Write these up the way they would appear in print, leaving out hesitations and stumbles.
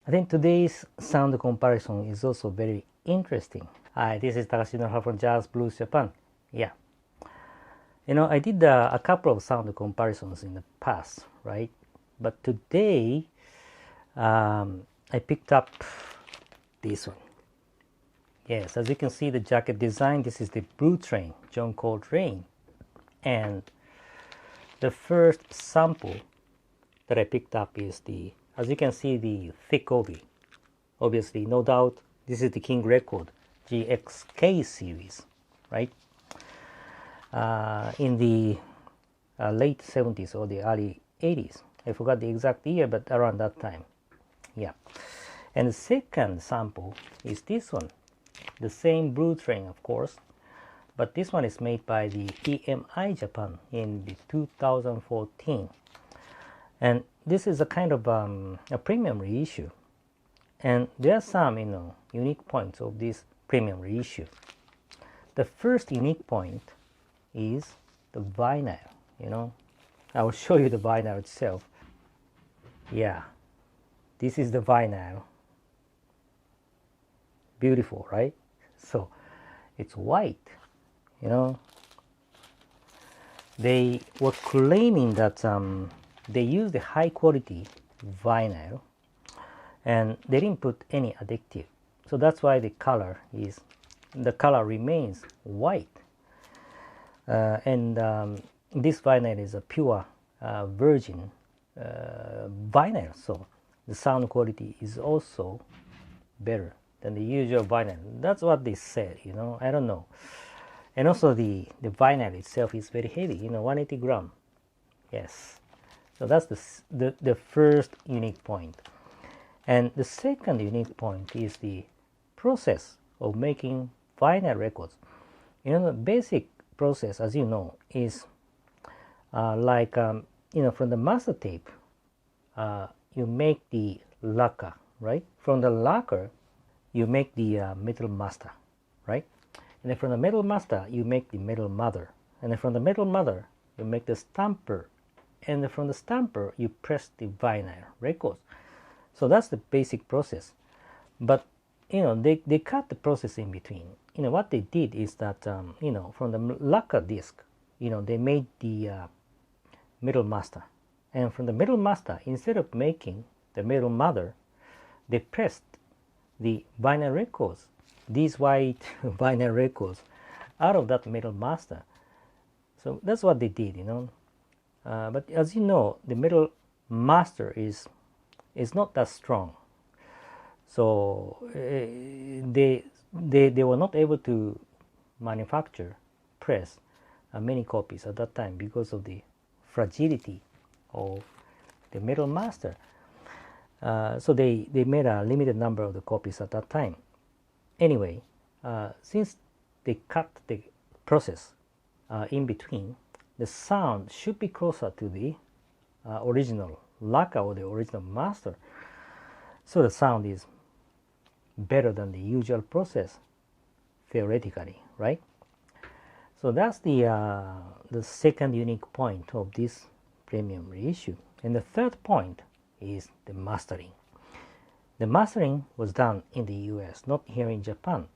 I think today's sound comparison is also very interesting. Hi, this is Takashi Noha from Jazz Blues Japan. Yeah. I did a couple of sound comparisons in the past, right? But today, I picked up this one. Yes, as you can see, the jacket design, this is the Blue Train, John Coltrane. And the first sample that I picked up is as you can see, the thick obi. Obviously, no doubt, this is the King Record GXK series, right? In the late 70s or the early 80s. I forgot the exact year, but around that time. Yeah. And the second sample is this one. The same Blue Train, of course, but this one is made by the EMI Japan in the 2014. And this is a kind of a premium reissue. And there are some, unique points of this premium reissue. The first unique point is the vinyl, I will show you the vinyl itself. Yeah, this is the vinyl. Beautiful, right? So it's white, They were claiming that they used the high quality vinyl and they didn't put any additive. So that's why the color remains white. And this vinyl is a pure virgin vinyl, so the sound quality is also better than the usual vinyl. That's what they said, I don't know. And also the vinyl itself is very heavy, 180 gram. Yes, so that's the first unique point. And the second unique point is the process of making vinyl records. The basic process, as you know, is like from the master tape, you make the lacquer, right? From the lacquer, you make the metal master, right? And then from the metal master, you make the metal mother. And then from the metal mother, you make the stamper. And then from the stamper, you press the vinyl records. So that's the basic process. But, they cut the process in between. What they did is that, from the lacquer disc, they made the metal master. And from the metal master, instead of making the metal mother, they pressed the vinyl records, these white vinyl records, out of that metal master. So that's what they did, But as you know, the metal master is not that strong. So they were not able to press many copies at that time because of the fragility of the metal master. So they made a limited number of the copies at that time. Anyway, since they cut the process in between, the sound should be closer to the original lacquer or the original master. So the sound is better than the usual process, theoretically, right? So that's the second unique point of this premium reissue. And the third point is the mastering. The mastering was done in the US, not here in Japan,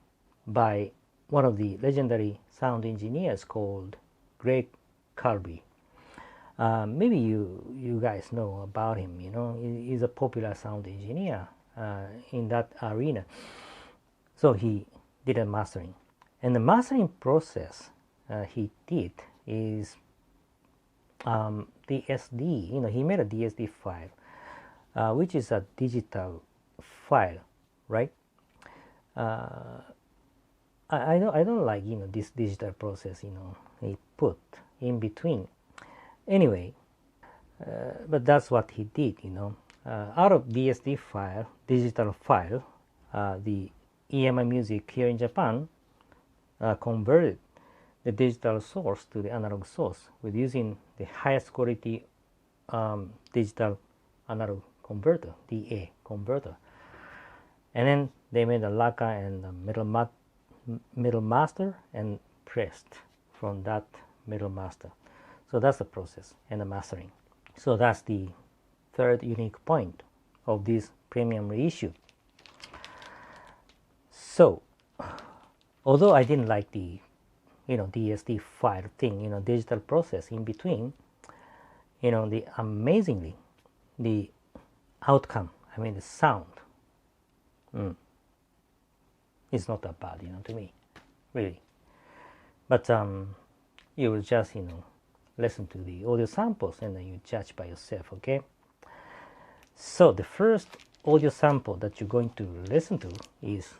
by one of the legendary sound engineers called Greg Calvi. Maybe you guys know about him. He's a popular sound engineer in that arena. So he did a mastering, and the mastering process he did is DSD. He made a DSD file, which is a digital file, right? I don't like this digital process. He put in between. Anyway, but that's what he did. Out of DSD file, digital file, the EMI Music here in Japan converted the digital source to the analog source with using the highest quality digital analog converter, DA converter. And then they made a lacquer and a metal master and pressed from that metal master. So that's the process and the mastering. So that's the third unique point of this premium reissue. So although I didn't like the DSD file thing, digital process in between, the amazingly the outcome, I mean the sound, is not that bad, to me, really. But you will just listen to the audio samples and then you judge by yourself, okay? So the first audio sample that you're going to listen to is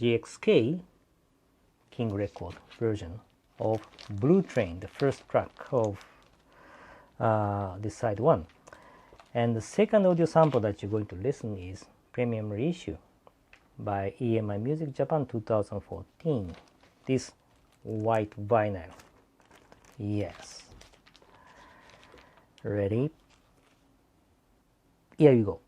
GXK King Record version of Blue Train, the first track of the side 1. And the second audio sample that you're going to listen is Premium Reissue by EMI Music Japan 2014. This white vinyl. Yes. Ready? Here you go.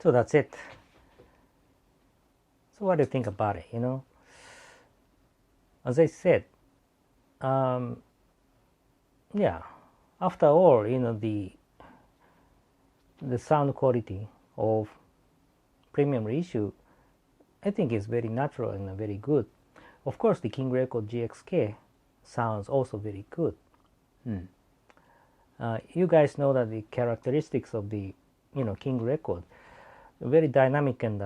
So that's it. So what do you think about it? As I said, yeah. After all, the sound quality of Premium Reissue, I think is very natural and very good. Of course, the King Record GXK sounds also very good. You guys know that the characteristics of the King Record, very dynamic and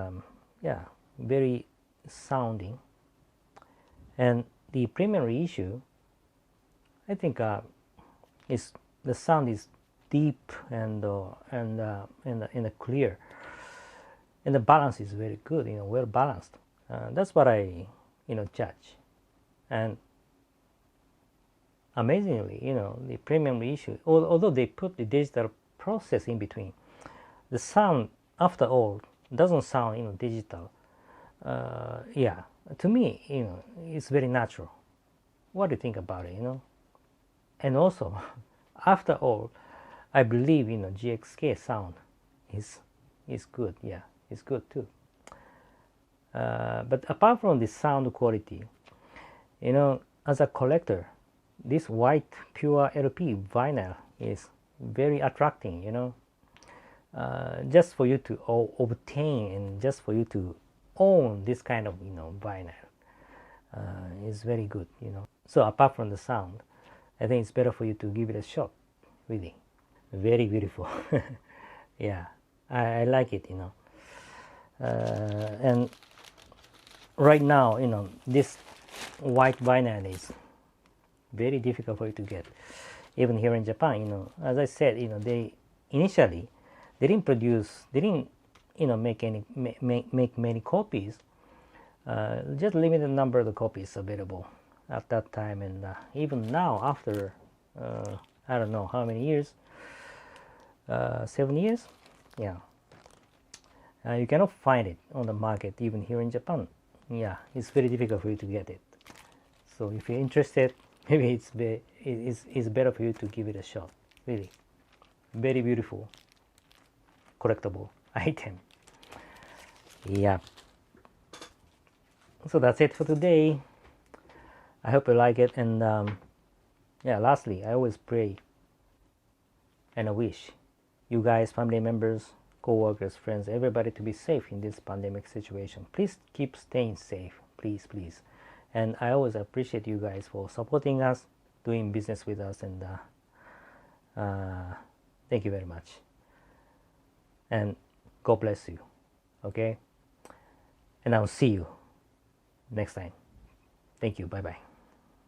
yeah, very sounding, and the Premium Reissue, I think is the sound is deep and clear, and the balance is very good, well balanced. That's what I judge. And amazingly, the Premium Reissue, although they put the digital process in between, the sound after all doesn't sound digital. Yeah, to me, it's very natural. What do you think about it? And also, after all, I believe GXK sound is good. Yeah, it's good too. But apart from the sound quality, as a collector, this white pure LP vinyl is very attracting. Just for you to obtain and just for you to own this kind of vinyl is very good. So apart from the sound, I think it's better for you to give it a shot. Really, very beautiful. Yeah, I like it. And right now, this white vinyl is very difficult for you to get, even here in Japan. As I said, they initially they didn't make many copies just limited number of the copies available at that time, and even now after I don't know how many years, 7 years, yeah, you cannot find it on the market even here in Japan. Yeah, it's very difficult for you to get it. So if you're interested, maybe it's better for you to give it a shot. Really, very beautiful collectible item. Yeah. So that's it for today. I hope you like it, and yeah, lastly, I always pray and I wish you guys, family members, co-workers, friends, everybody to be safe in this pandemic situation. Please keep staying safe, please, please. And I always appreciate you guys for supporting us, doing business with us, and thank you very much. And God bless you. Okay? And I'll see you next time. Thank you. Bye bye.